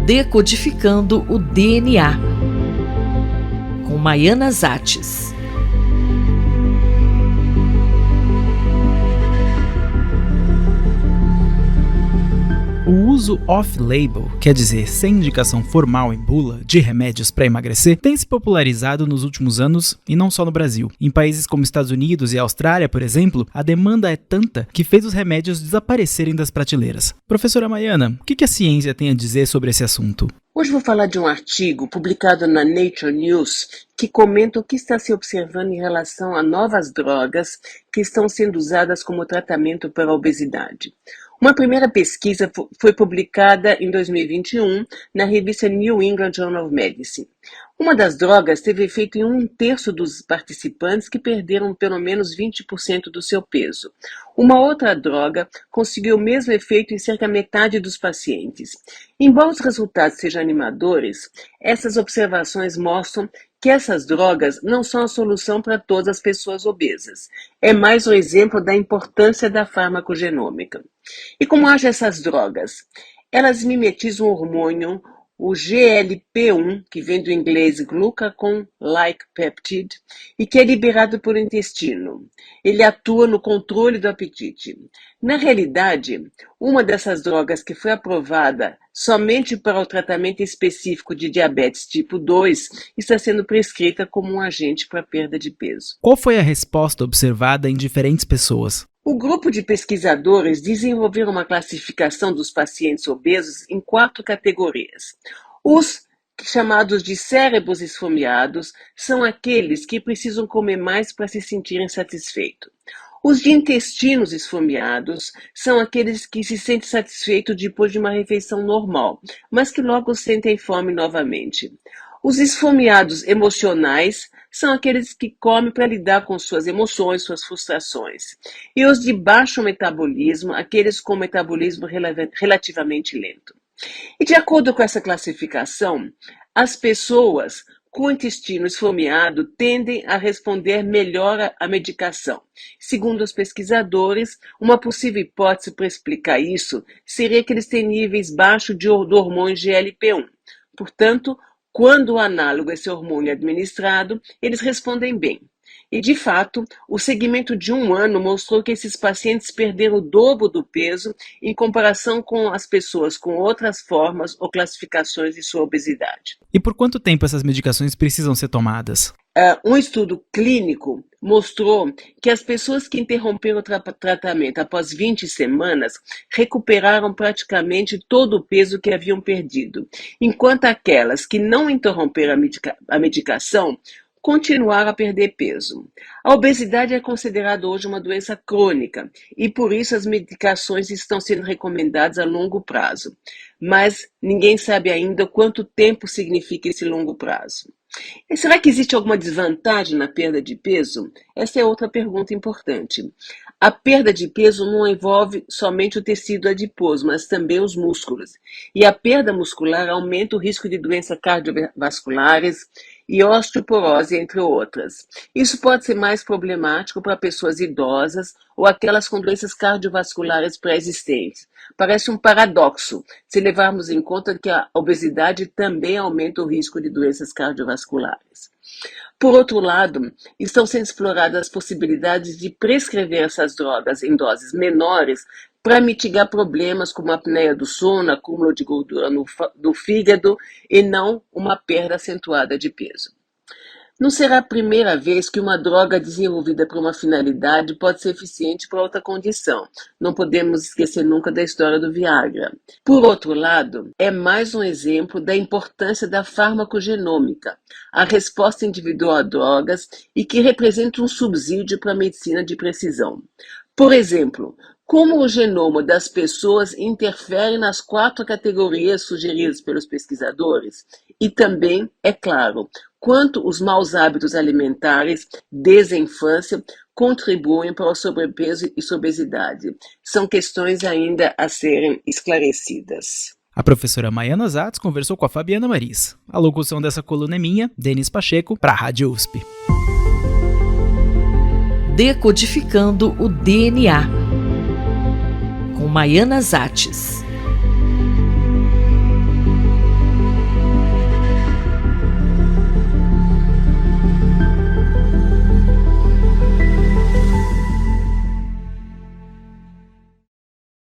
Decodificando o DNA, com Maiana Zates. O uso off-label, quer dizer, sem indicação formal em bula, de remédios para emagrecer, tem se popularizado nos últimos anos e não só no Brasil. Em países como Estados Unidos e Austrália, por exemplo, a demanda é tanta que fez os remédios desaparecerem das prateleiras. Professora Maiana, o que a ciência tem a dizer sobre esse assunto? Hoje vou falar de um artigo publicado na Nature News que comenta o que está se observando em relação a novas drogas que estão sendo usadas como tratamento para a obesidade. Uma primeira pesquisa foi publicada em 2021 na revista New England Journal of Medicine. Uma das drogas teve efeito em 1/3 dos participantes que perderam pelo menos 20% do seu peso. Uma outra droga conseguiu o mesmo efeito em cerca da metade dos pacientes. Embora os resultados sejam animadores, essas observações mostram que essas drogas não são a solução para todas as pessoas obesas. É mais um exemplo da importância da farmacogenômica. E como agem essas drogas? Elas mimetizam o hormônio, o GLP-1, que vem do inglês Glucagon-like Peptide, e que é liberado pelo intestino. Ele atua no controle do apetite. Na realidade, uma dessas drogas que foi aprovada somente para o tratamento específico de diabetes tipo 2 está sendo prescrita como um agente para perda de peso. Qual foi a resposta observada em diferentes pessoas? O grupo de pesquisadores desenvolveu uma classificação dos pacientes obesos em 4 categorias. Os chamados de cérebros esfomeados são aqueles que precisam comer mais para se sentirem satisfeitos. Os de intestinos esfomeados são aqueles que se sentem satisfeitos depois de uma refeição normal, mas que logo sentem fome novamente. Os esfomeados emocionais são aqueles que comem para lidar com suas emoções, suas frustrações. E os de baixo metabolismo, aqueles com metabolismo relativamente lento. E de acordo com essa classificação, as pessoas com o intestino esfomeado tendem a responder melhor à medicação. Segundo os pesquisadores, uma possível hipótese para explicar isso seria que eles têm níveis baixos do hormônio GLP-1. Portanto, quando o análogo a esse hormônio é administrado, eles respondem bem. E, de fato, o segmento de 1 ano mostrou que esses pacientes perderam o dobro do peso em comparação com as pessoas com outras formas ou classificações de sua obesidade. E por quanto tempo essas medicações precisam ser tomadas? Um estudo clínico mostrou que as pessoas que interromperam o tratamento após 20 semanas recuperaram praticamente todo o peso que haviam perdido, enquanto aquelas que não interromperam a medicação continuaram a perder peso. A obesidade é considerada hoje uma doença crônica e por isso as medicações estão sendo recomendadas a longo prazo, mas ninguém sabe ainda quanto tempo significa esse longo prazo. E será que existe alguma desvantagem na perda de peso? Essa é outra pergunta importante. A perda de peso não envolve somente o tecido adiposo, mas também os músculos. E a perda muscular aumenta o risco de doenças cardiovasculares e osteoporose, entre outras. Isso pode ser mais problemático para pessoas idosas ou aquelas com doenças cardiovasculares pré-existentes. Parece um paradoxo, se levarmos em conta que a obesidade também aumenta o risco de doenças cardiovasculares. Por outro lado, estão sendo exploradas as possibilidades de prescrever essas drogas em doses menores para mitigar problemas como a apneia do sono, acúmulo de gordura no fígado e não uma perda acentuada de peso. Não será a primeira vez que uma droga desenvolvida para uma finalidade pode ser eficiente para outra condição. Não podemos esquecer nunca da história do Viagra. Por outro lado, é mais um exemplo da importância da farmacogenômica, a resposta individual a drogas e que representa um subsídio para a medicina de precisão. Por exemplo, como o genoma das pessoas interfere nas 4 categorias sugeridas pelos pesquisadores e também, é claro, quanto os maus hábitos alimentares desde a infância contribuem para o sobrepeso e obesidade. São questões ainda a serem esclarecidas. A professora Maiana Zates conversou com a Fabiana Maris. A locução dessa coluna é minha, Denis Pacheco, para a Rádio USP. Decodificando o DNA, com Maiana Zates.